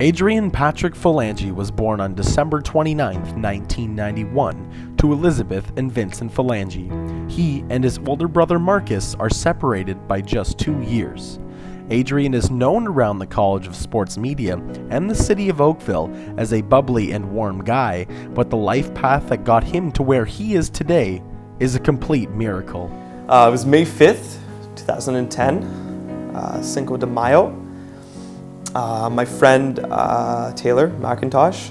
Adrian Patrick Filangi was born on December 29, 1991, to Elizabeth and Vincent Filangi. He and his older brother Marcus are separated by just 2 years. Adrian is known around the College of Sports Media and the city of Oakville as a bubbly and warm guy, but the life path that got him to where he is today is a complete miracle. It was May 5th, 2010, Cinco de Mayo. My friend Taylor McIntosh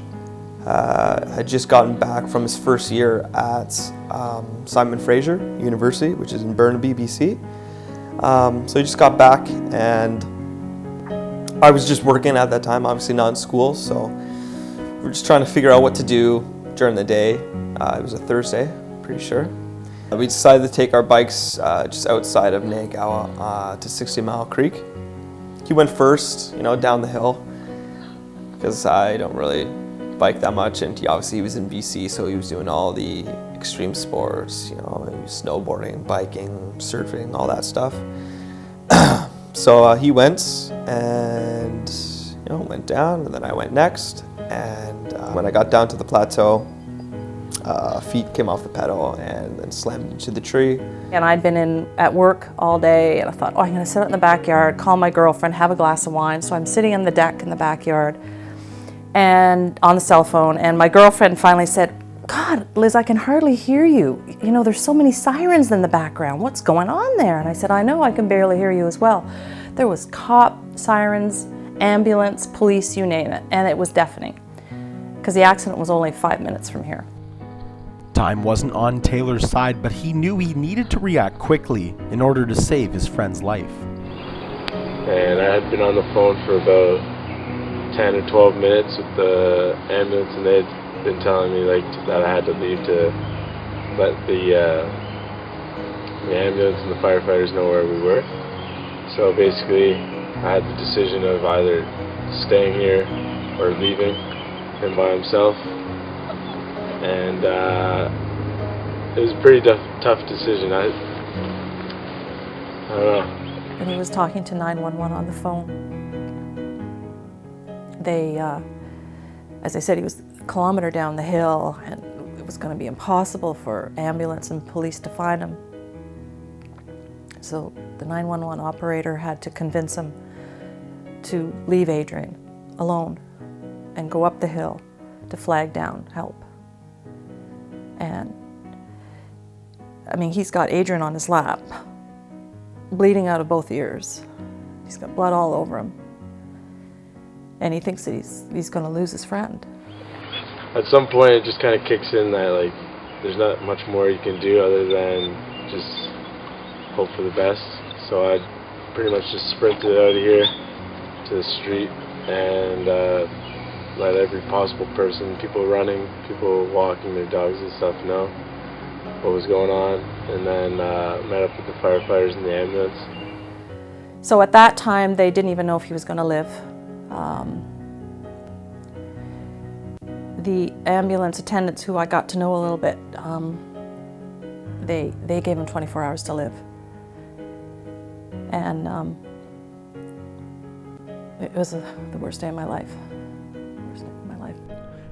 had just gotten back from his first year at Simon Fraser University, which is in Burnaby, BC. So he just got back, and I was just working at that time, obviously not in school, so we were just trying to figure out what to do during the day. It was a Thursday, pretty sure. We decided to take our bikes just outside of Nagawa to 60 Mile Creek. He went first, down the hill, because I don't really bike that much, and he was in BC, so he was doing all the extreme sports, snowboarding, biking, surfing, all that stuff. So he went and went down, and then I went next, and when I got down to the plateau, feet came off the pedal and then slammed into the tree. And I'd been at work all day, and I thought, I'm gonna sit out in the backyard, call my girlfriend, have a glass of wine. So I'm sitting on the deck in the backyard and on the cell phone, and my girlfriend finally said, God, Liz, I can hardly hear you. There's so many sirens in the background. What's going on there? And I said, I know, I can barely hear you as well. There was cop, sirens, ambulance, police, you name it, and it was deafening because the accident was only 5 minutes from here. Time wasn't on Taylor's side, but he knew he needed to react quickly in order to save his friend's life. And I had been on the phone for about 10 or 12 minutes with the ambulance, and they'd been telling me that I had to leave to let the ambulance and the firefighters know where we were. So basically, I had the decision of either staying here or leaving him by himself. And it was a pretty tough decision. I don't know. And he was talking to 911 on the phone. They, as I said, he was a kilometer down the hill, and it was going to be impossible for ambulance and police to find him. So the 911 operator had to convince him to leave Adrian alone and go up the hill to flag down help. And he's got Adrian on his lap, bleeding out of both ears. He's got blood all over him. And he thinks that he's going to lose his friend. At some point, it just kind of kicks in that, there's not much more you can do other than just hope for the best. So I pretty much just sprinted out of here to the street and let every possible person, people running, people walking their dogs and stuff, know what was going on, and then met up with the firefighters and the ambulance. So at that time, they didn't even know if he was going to live. The ambulance attendants, who I got to know a little bit, they gave him 24 hours to live. And it was the worst day of my life.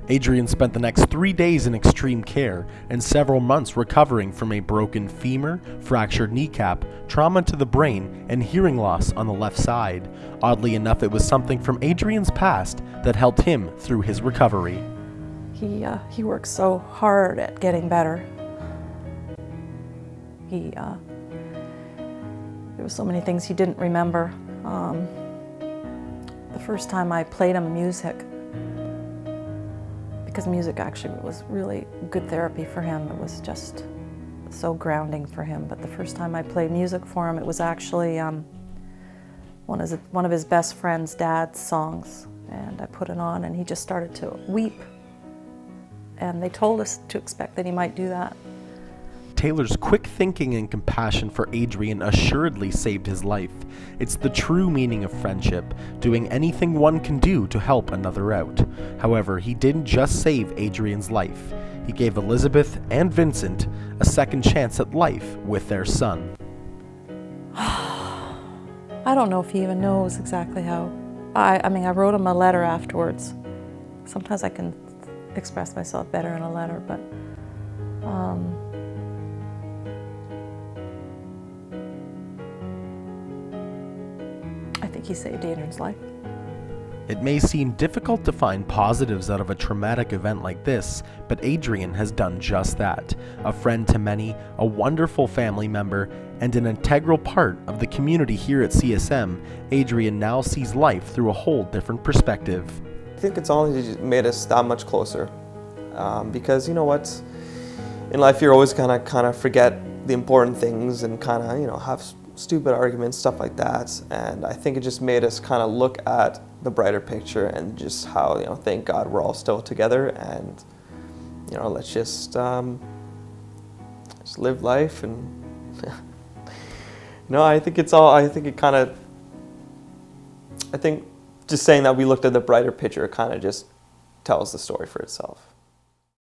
Adrian spent the next 3 days in extreme care and several months recovering from a broken femur, fractured kneecap, trauma to the brain, and hearing loss on the left side. Oddly enough, it was something from Adrian's past that helped him through his recovery. He worked so hard at getting better. There were so many things he didn't remember. The first time I played him music, because music actually was really good therapy for him. It was just so grounding for him. But the first time I played music for him, it was actually one of his best friend's dad's songs. And I put it on, and he just started to weep. And they told us to expect that he might do that. Taylor's quick thinking and compassion for Adrian assuredly saved his life. It's the true meaning of friendship, doing anything one can do to help another out. However, he didn't just save Adrian's life. He gave Elizabeth and Vincent a second chance at life with their son. I don't know if he even knows exactly how I mean, I wrote him a letter afterwards. Sometimes I can express myself better in a letter, but I think he saved Adrian's life. It may seem difficult to find positives out of a traumatic event like this, but Adrian has done just that. A friend to many, a wonderful family member, and an integral part of the community here at CSM, Adrian now sees life through a whole different perspective. I think it's only just made us that much closer, because you know what, in life you're always kind of forget the important things and kind of have stupid arguments, stuff like that. And I think it just made us kind of look at the brighter picture and just how thank God we're all still together, and let's just live life. And I think just saying that we looked at the brighter picture kind of just tells the story for itself.